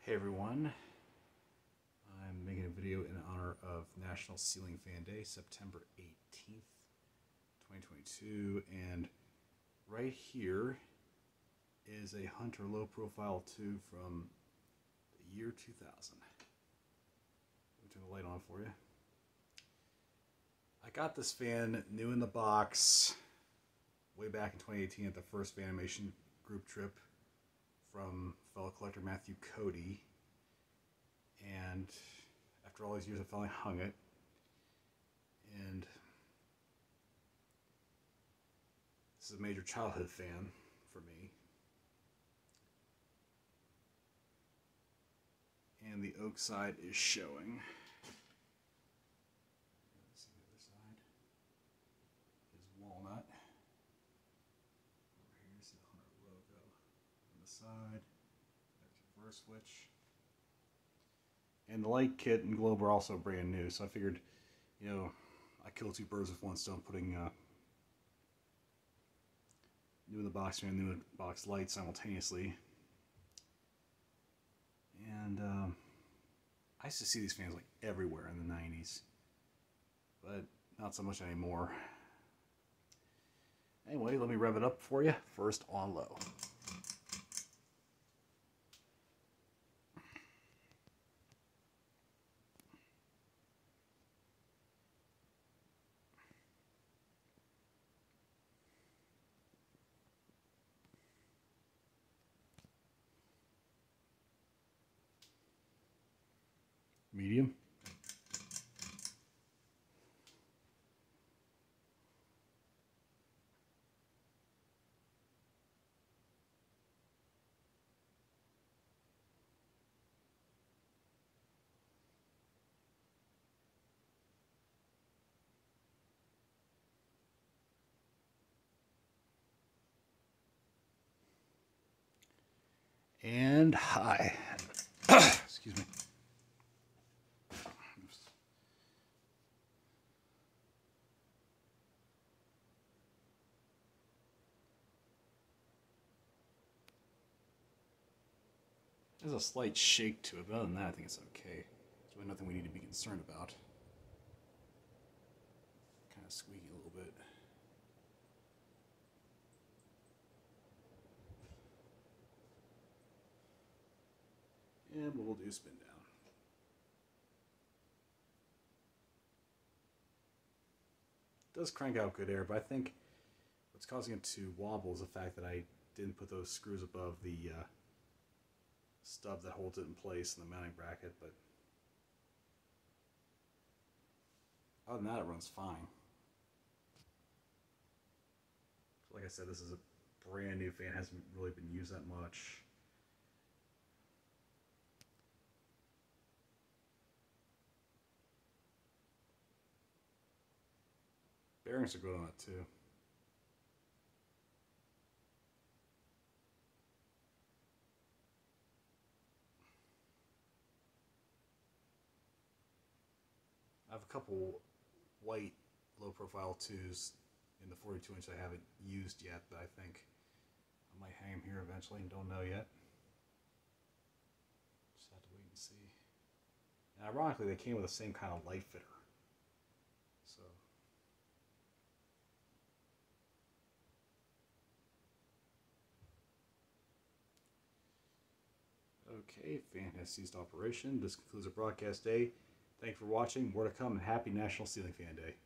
Hey everyone, I'm making a video in honor of National Ceiling Fan Day, September 18th, 2022, and right here is a Hunter low profile 2 from the year 2000. Let me turn the light on for you. I got this fan new in the box way back in 2018 at the first Fanimation group trip from fellow collector Matthew Cody, and after all these years I finally hung it, and this is a major childhood fan for me. And the oak side is showing. Let's see the other side. Is walnut. Over here, see the Hunter logo on the side. There's your reverse switch. And the light kit and globe are also brand new, so I figured, you know, I killed two birds with one stone, putting new in the box and new in the box light simultaneously. And I used to see these fans like everywhere in the 90s, but not so much anymore. Anyway, let me rev it up for you. First on low. Medium. And high. Excuse me. There's a slight shake to it, but other than that, I think it's okay. There's really nothing we need to be concerned about. Kind of squeaky a little bit. And we'll do spin down. It does crank out good air, but I think what's causing it to wobble is the fact that I didn't put those screws above the stub that holds it in place in the mounting bracket, but other than that, it runs fine. Like I said, this is a brand new fan, hasn't really been used that much. Bearings are good on it too. I have a couple white low profile 2s in the 42 inch I haven't used yet, but I think I might hang them here eventually, and don't know yet. Just have to wait and see. And ironically, they came with the same kind of light fitter. So okay, fan has ceased operation. This concludes our broadcast day. Thank you for watching. More to come, and happy National Ceiling Fan Day.